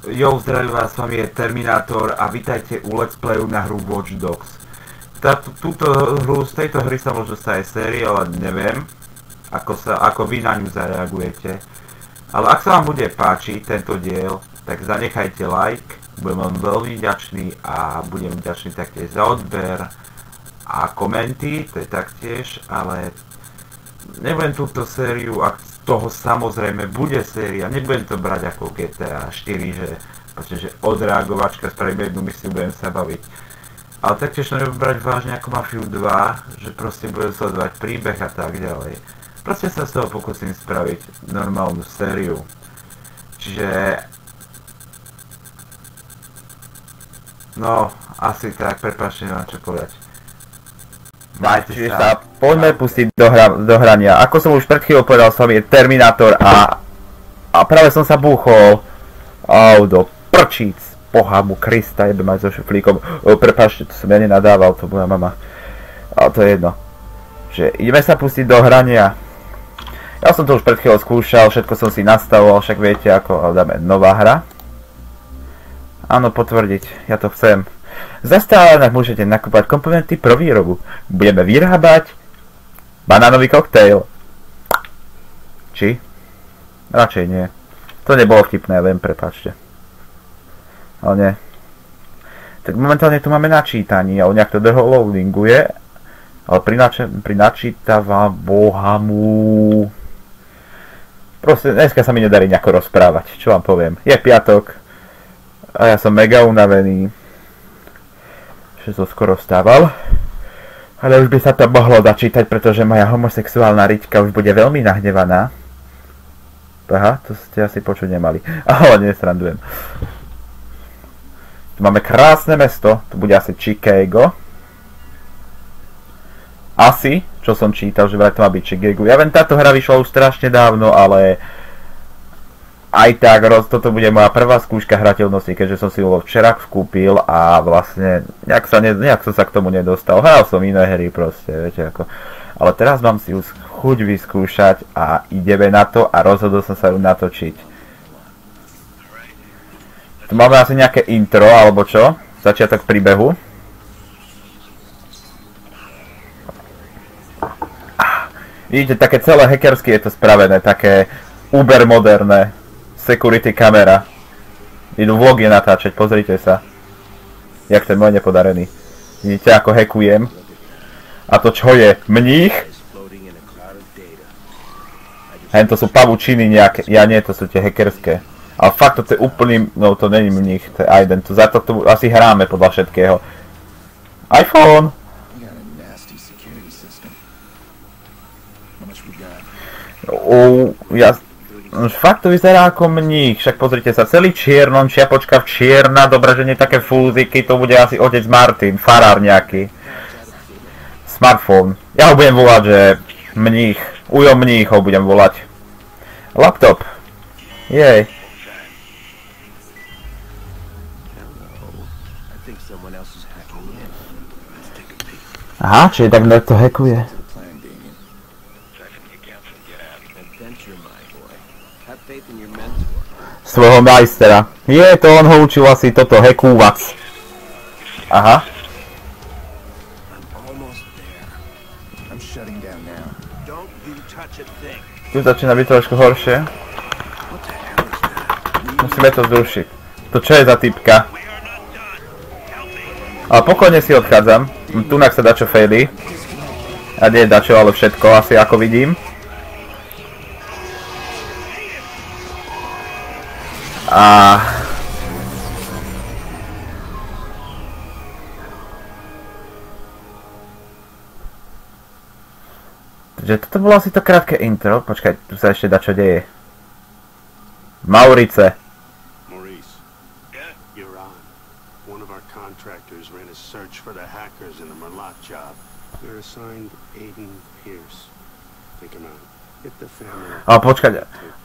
Jo, zdravím vás, s vami je Terminátor a vítajte u Let's Playu na hru Watch Dogs. Z tejto hry sa možno stane séria, ale neviem, ako vy na ňu zareagujete. Ale ak sa vám bude páčiť tento diel, tak zanechajte like, budem vám veľmi vďačný a budem vďačný taktiež za odber a komenty, to je taktiež, ale nebudem túto sériu, ak z toho samozrejme bude séria, nebudem to brať ako GTA 4, pretože odreagovačka spravím jednu misiu, budem sa baviť. Ale taktiež to nebudem brať vážne ako Mafiu 2, že proste budem sledovať príbeh a tak ďalej. Proste sa z toho pokúsim spraviť normálnu sériu. Čiže... No, asi tak, prepáčte, nemám čo povedať. Majte sa. Poďme pustiť do hrania. Ako som už pred chvíľou povedal, s vami je Terminátor a práve som sa búchol do prčíc. Pohamu Krista, jebe mať so šuflíkom. Prepáčte, to som ja nenadával, to moja mama. Ale to je jedno. Že ideme sa pustiť do hrania. Ja som to už pred chvíľou skúšal, všetko som si nastavoval, však viete ako, dáme nová hra. Áno, potvrdiť, ja to chcem. Za stálených môžete nakúpať komponenty pro výrobu. Budeme vyrábať banánový koktejl. Či? Radšej nie. To nebolo vtipné, viem, prepáčte. Ale nie. Tak momentálne tu máme načítanie, ale nejak to loadinguje. Ale pri načítava bohamu. Proste dneska sa mi nedarí nejako rozprávať, čo vám poviem. Je piatok a ja som mega unavený. Že som skoro vstával. Ale už by sa to mohlo začítať, pretože moja homosexuálna Riťka už bude veľmi nahnevaná. Aha, to ste asi počuť nemali. Ale nesrandujem. Tu máme krásne mesto, to bude asi Chicago. Asi, čo som čítal, že vraj to má byť Chicago. Ja viem, táto hra vyšla už strašne dávno, ale... Aj tak, toto bude moja prvá skúška hrateľnosti, keďže som si ho včera skúpil a vlastne nejak som sa k tomu nedostal. Hral som iné hry proste, viete ako. Ale teraz mám si ju chuť vyskúšať a ideme na to a rozhodol som sa ju natočiť. Tu máme asi nejaké intro, alebo čo? Začiatok príbehu. Vidíte, také celé hackersky je to spravené, také uber moderné. Security kamera. Idú vlogy natáčať, pozrite sa. Jak ten môj nepodarený. Vidíte, ako hackujem. A to čo je? Mních? Hen to sú pavučiny nejaké. Ja nie, to sú tie hackerské. Ale fakt to je úplný... No to není mních, to je Aiden. Za to tu asi hráme podľa všetkého. iPhone! Fakt to vyzerá ako mních, však pozrite sa, celý čiernom, čiapočka v čierna, dobré, že nie také fúziky, to bude asi otec Martin, farár nejaký. Smartphone. Ja ho budem volať, že mních, Ujo mních ho budem volať. Laptop. Jej. Aha, čiže tak to hackuje. Svojho majstera. Je to, on ho učil asi toto hackúvac. Aha. Tu začína byť trošku horšie. Musíme to zrušiť. To čo je za typka? Ale pokojne si odchádzam. Tunak sa dačo faily. A nie dačo, ale všetko asi ako vidím. Takže toto bolo asi to krátke intro. Počkaj, tu sa ešte dačo deje. Maurice. Maurice. Yeah, you're on. One of our contractors ran a search for the hackers in the Merlot job. We're assigned Aiden Pierce. Take him out. Hit the family. A počkaj,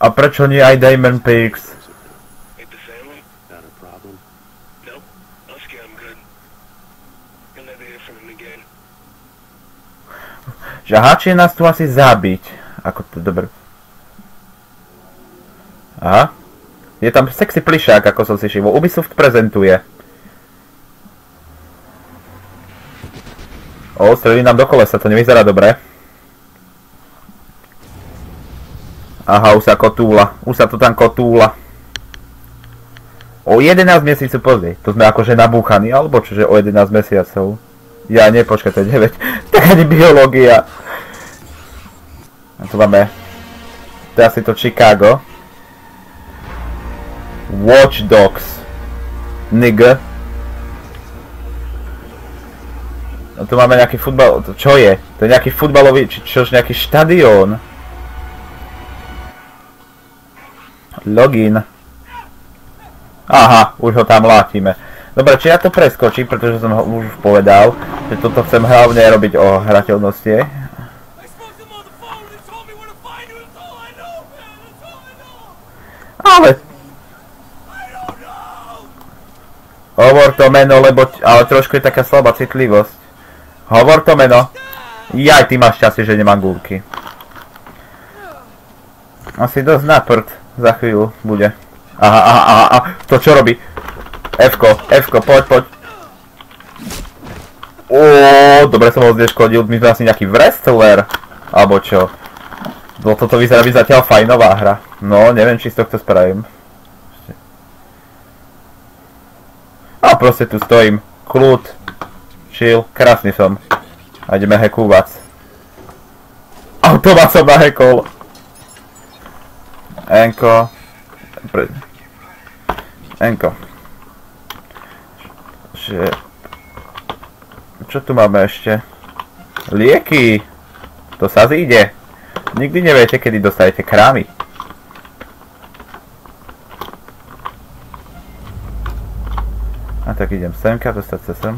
a prečo nie aj Damon Pierce? Hit the family? Not a problem. Nope. I'll scare him good. You'll never hear from him again. Že háčie nás tu asi zabiť. Ako to, dobre. Aha. Je tam sexy plišák, ako som si všimol. Ubisoft prezentuje. Strelí nám do kolesa, to nevyzerá dobre. Aha, už sa kotúla. Už sa to tam kotúla. O 11 mesiacov pozrie. To sme akože nabúchaní, alebo čože o 11 mesiacov. Ja nie, počkaj, to je 9. Tak ani biológia. A tu máme... To je asi to Chicago. Watch Dogs. Nigga. No tu máme nejaký futbal... Čo je? To je nejaký futbalový... Čož nejaký štadión. Login. Aha, už ho tam látime. Dobre, či ja to preskočím, pretože som ho už povedal, že toto chcem hlavne robiť o hrateľnosti. Ale... Hovor to meno, lebo... Ale trošku je taká slabá citlivosť. Hovor to meno. Jaj, ty máš šťastie, že nemám gulky. Asi dosť na prd. Za chvíľu bude. Aha. To čo robí? F-ko, poď. Dobre som ho zneškodil. My sme asi nejaký wrestler. Alebo čo? Toto vyzerá byť zatiaľ fajnová hra. No, neviem, či z tohto spravím. A proste tu stojím. Kľud. Chill. Krásny som. A ideme hekúvať. Automat som nahekol. Enko. Čo tu máme ešte? Lieky. To sa zíde. Nikdy neviete, kedy dostanete krámy. A tak idem semka, dostať sa sem.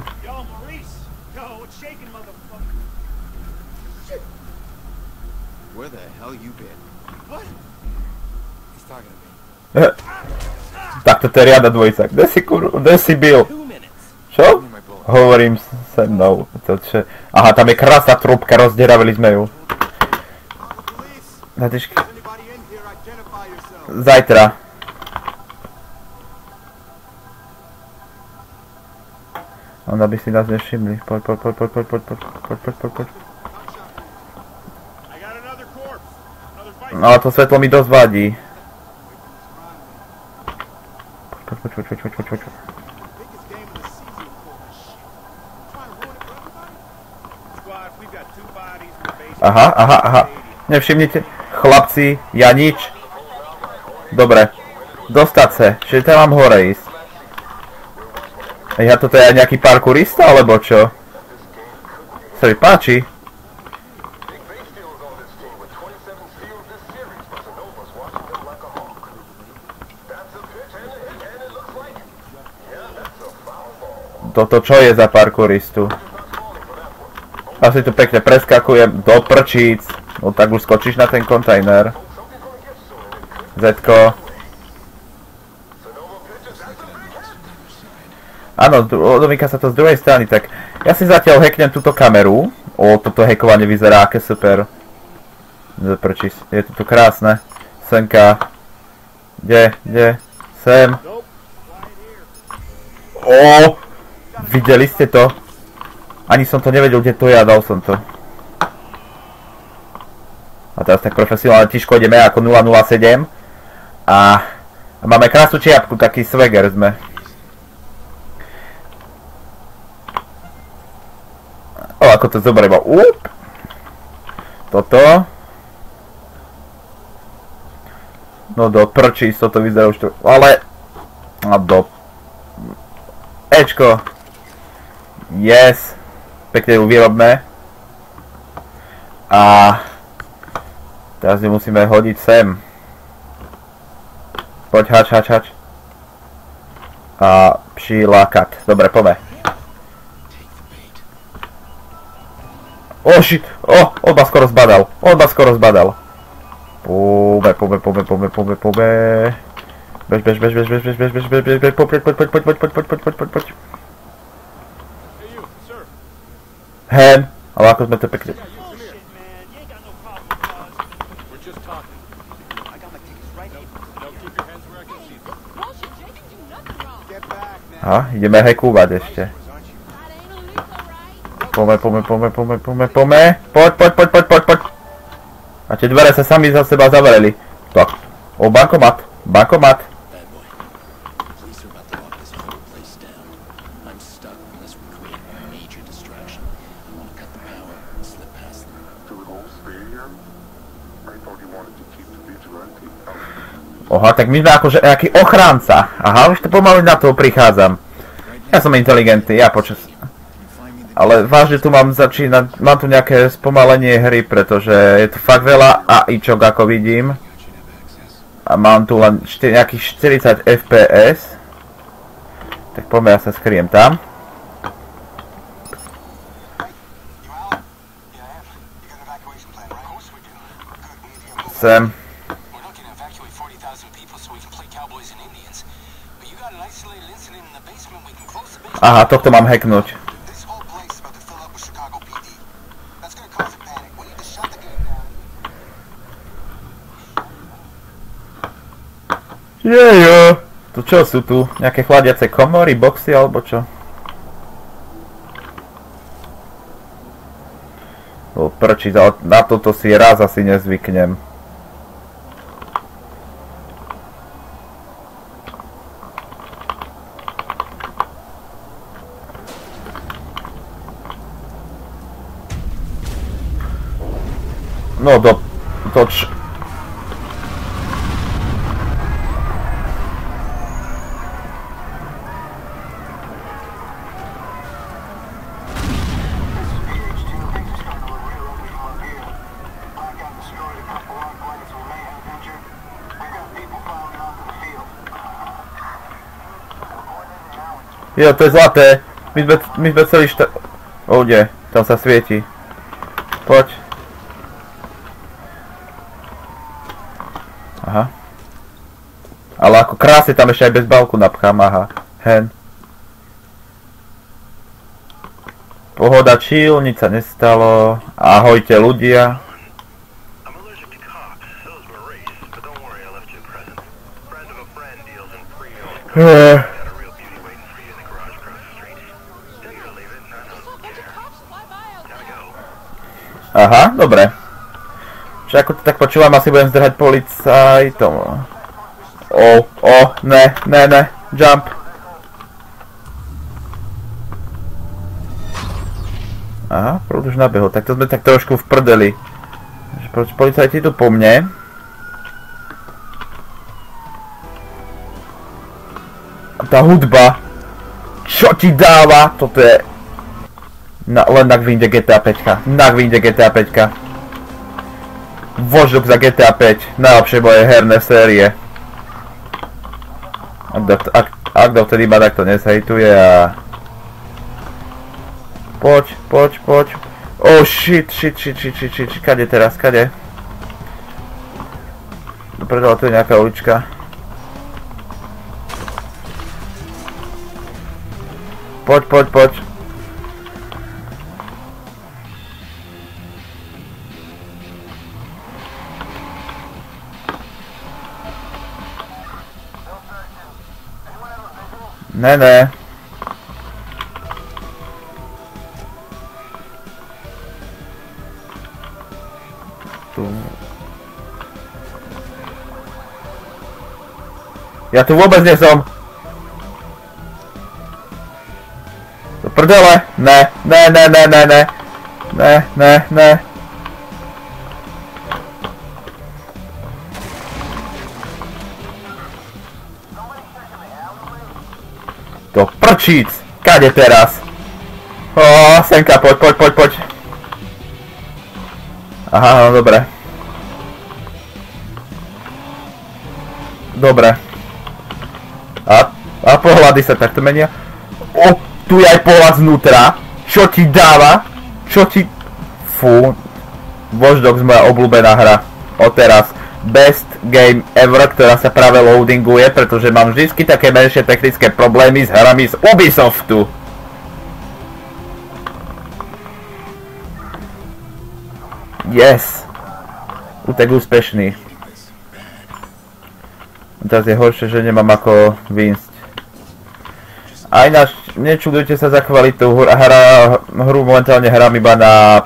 Tak toto je riada dvojica. Kde si byl? Čo? Hovorím se mnou. Aha, tam je krásna trúbka, rozderavili sme ju. Zajtra. Ona by si nás nevšimli. Poď. No a to svetlo mi dosť vadí. Poď. Aha. Nevšimnite, chlapci, ja nič. Dobre. Dostať sa, že tam mám hore ísť. Ja toto je aj nejaký parkourista, alebo čo? Sa mi páči. Toto čo je za parkouristu? Asi tu pekne preskakujem do prčíc. No tak už skočíš na ten kontajner. Zetko. Áno, domýka sa to z druhej strany, tak ja si zatiaľ hacknem túto kameru. Toto hackovanie vyzerá, aké super. Prčíc, je to tu krásne. Semka. Kde? Sem. Videli ste to? Ani som to nevedel, kde to je a dal som to. A teraz tak profesionálne tiško ideme ako 007. A máme krásnu čiapku, taký swagger sme. Ako to zoberiem. Toto. No do prčíc, toto vyzerá už to. Ale... A do... Ečko. Yes. Pekne ju vyrobme. A... Teraz ju musíme hodiť sem. Poď, hač. A přilákat. Dobre, poďme. Shit. Odba skoro zbadal. Poďme. Bež. Poď. Hen, ale ako sme to pekne... Aha, ideme hekúvať ešte. Poďme. Poď. A tie dvere sa sami za seba zavreli. Tak. O, bankomat. Oha, tak my sme akože nejaký ochránca. Aha, už to pomaly na toho prichádzam. Ja som inteligentný, ja počas... Ale vážne tu mám začínať, mám tu nejaké spomalenie hry, pretože je tu fakt veľa AIčok, ako vidím. A mám tu len nejakých 40 FPS. Tak poďme, ja sa skryjem tam. Sem. Aha, tohto mám hacknúť. Jejo, to čo sú tu? Nejaké chladiace komory, boxy alebo čo? O, prčiť, ale na toto si raz asi nezvyknem. No toč. Jo, to je zlaté. My sme celý O, kde? Tam sa svieti. Poď. Aha. Ale ako krásne tam ešte aj bez balku napchám, aha. Hen. Pohoda, chill, nič sa nestalo. Ahojte ľudia. Aha, dobre. Čiže ako to tak počúvam, asi budem zdržať policajtom. Ne, jump. Aha, prúd už nabehol, tak to sme tak trošku v prdeli. Policajti tu po mne. Tá hudba. Čo ti dáva? Toto je... len nak vyjde GTA 5. Nak vyjde GTA 5. Watch Dogs za GTA 5. Najlepšie moje herné série. Ak dovtedy ma takto nesejtuje a... Poď. Oh shit. Kade teraz, kade? Predala, tu je nejaká ulička. Poď. Ne. Tu. Ja tu vôbec nie som. Do prdele. Ne. Do prčíc! Kade teraz? Senka, poď. Aha, no dobre. A pohľady sa takto menia. Tu je aj pohľad znútra. Čo ti dáva? Fú. Watch Dogs, moja obľúbená hra. Odteraz. Best game ever, ktorá sa práve loadinguje, pretože mám vždycky také menšie technické problémy s hrami z Ubisoftu. Yes. Útek úspešný. Teraz je horšie, že nemám ako výjsť. A ináč, nečudujte sa za kvalitu, hru momentálne hrám iba na...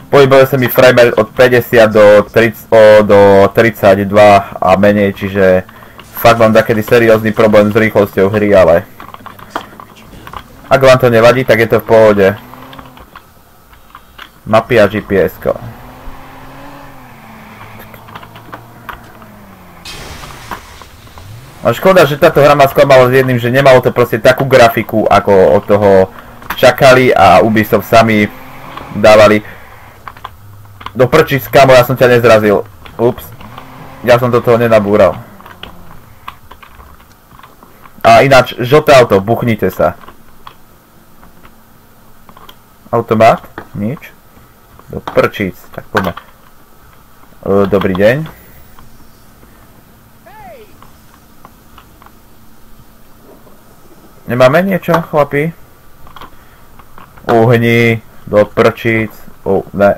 Pohybuje sa mi frame od 50 do 32 a menej, čiže fakt mám takedy seriózny problém s rýchlosťou hry, ale... Ak vám to nevadí, tak je to v pohode. Mapy a GPS-ko. A škoda, že táto hra ma sklamala s jedným, že nemalo to proste takú grafiku, ako od toho čakali a Ubisoft sami dávali. Do prčíc, kamo, ja som ťa nezrazil. Ups. Ja som do toho nenabúral. A ináč, žlté auto, buchnite sa. Automat? Nič. Do prčíc, tak poďme. Dobrý deň. Nemáme niečo, chlapi? Uhni, do prčíc. Ne.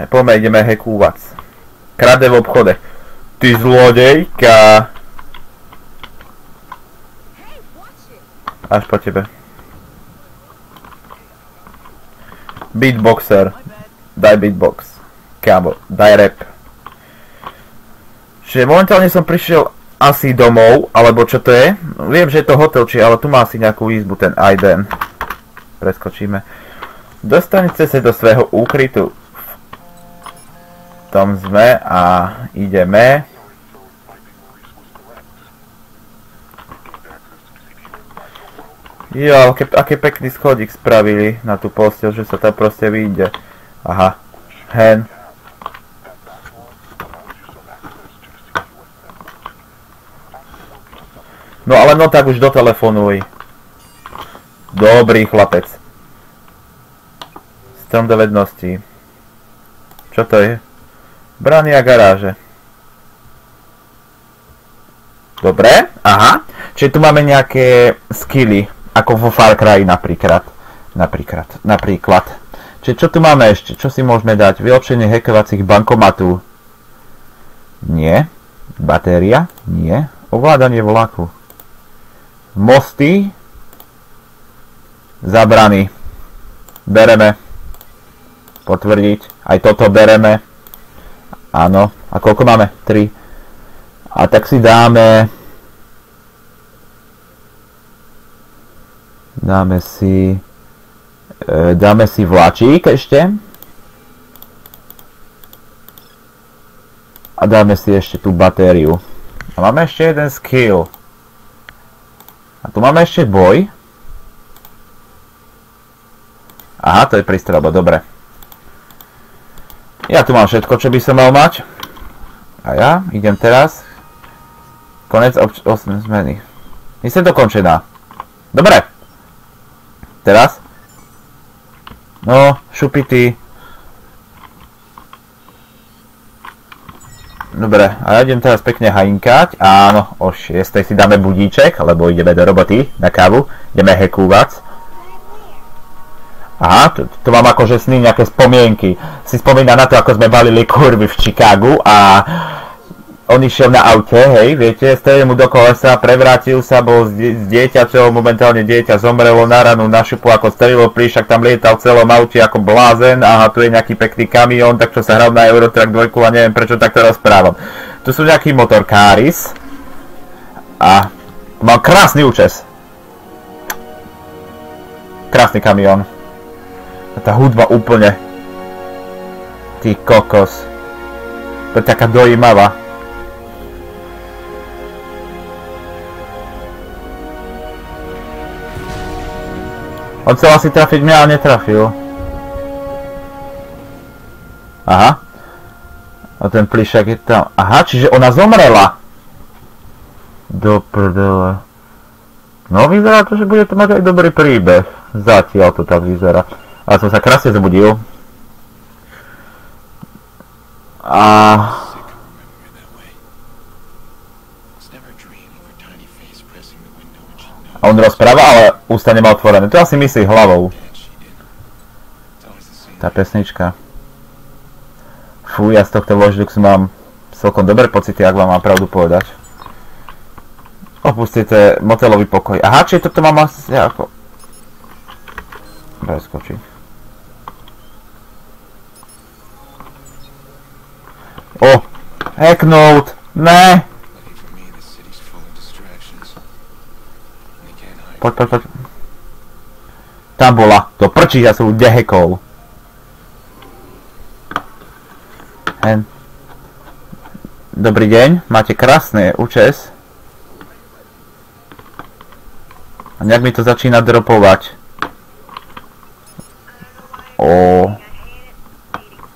Poďme, ideme hekúvať. Krade v obchode. Ty zlodejka. Až po tebe. Beatboxer. Daj beatbox. Kámo, daj rap. Čiže momentálne som prišiel asi domov, alebo čo to je? Viem, že je to hotel, ale tu má asi nejakú izbu, ten Aiden. Preskočíme. Dostaňte sa do svojho úkrytu. Tam sme a ideme. Jo, aký pekný schodík spravili na tú posteľ, že sa tam proste vyjde. Aha, hen. No ale no tak už dotelefonuj. Dobrý chlapec. Strom do vedností. Čo to je? Brány a garáže. Dobre, aha. Čiže tu máme nejaké skilly, ako vo Far Cry napríklad. Čiže čo tu máme ešte? Čo si môžeme dať? Vylepšenie hackovacích bankomatov. Nie. Batéria? Nie. Ovládanie vlaku. Mosty. Zabrany. Bereme. Potvrdiť. Aj toto bereme. Áno. A koľko máme? 3. A tak si dáme si vláčik ešte. A dáme si ešte tú batériu. A máme ešte jeden skill. A tu máme ešte boj. Aha, to je prístrelba, dobre. Ja tu mám všetko, čo by som mal mať. A ja idem teraz. Konec 8 zmeny. Myslím dokončená. Dobre. Teraz. No, šupity. Dobre, a ja idem teraz pekne hajinkať. Áno, o 6 si dáme budíček, lebo ideme do roboty na kávu. Ideme hekúvať. Aha, to mám akože sny, nejaké spomienky. Si spomína na to, ako sme balili kurvy v Chicagu a on išiel na aute, hej, viete, strelil mu do kolesa, prevrátil sa, bol s dieťaťou, momentálne dieťa zomrelo na ranu, na šupu ako strelilo, príšak tam lietal v celom aute ako blázen, aha, tu je nejaký pekný kamión, tak čo sa hral na Eurotrack 2 a neviem prečo takto rozprávam. Tu sú nejakí motorkáris a mal krásny účes. Krásny kamión. A tá hudba úplne. Ty kokos. To je taká dojímavá. On chcel asi trafiť mňa, ale netrafil. Aha. A ten plišak je tam. Aha, čiže ona zomrela. Do prdele. No vyzerá to, že bude to mať aj dobrý príbeh. Zatiaľ to tak vyzerá. Ale som sa krásne zobudil. A on rozpráva, ale ústa nemá otvorené. To asi myslí hlavou. Tá pesnička. Fú, ja z tohto Watch Dogs mám celkom dobré pocity, ak vám mám pravdu povedať. Opustite motelový pokoj. Aha, či toto mám asi ako... Preskočiť. O! Hacknout! Ne! Poď. Tam bola. To prčí, ja som ju dehekol. Dobrý deň, máte krásne účes. A nejak mi to začína dropovať.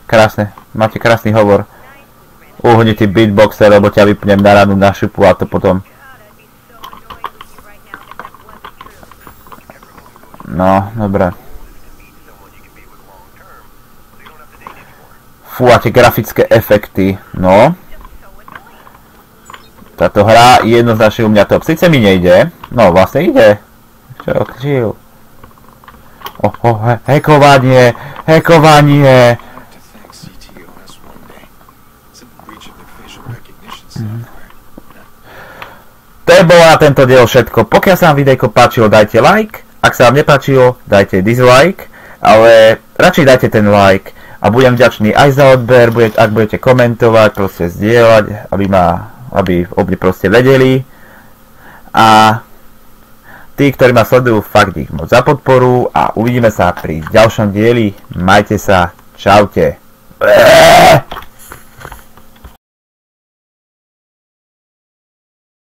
Krásne, máte krásny hovor. Uhni ty beatboxer, lebo ťa vypnem na ranu na šipu a to potom. No, dobre. Fú, a tie grafické efekty, no. Táto hra je jednoznačne u mňa top. Sice mi nejde, no vlastne ide. Čo? Hackovanie! To je bolo na tento diel všetko. Pokiaľ sa vám videjko páčilo, dajte like. Ak sa vám nepáčilo, dajte dislike. Ale radšej dajte ten like. A budem vďačný aj za odber, ak budete komentovať, proste zdieľať, aby obne proste vedeli. A tí, ktorí ma sledujú, fakt ich moc za podporu a uvidíme sa pri ďalšom dieli. Majte sa, čaute.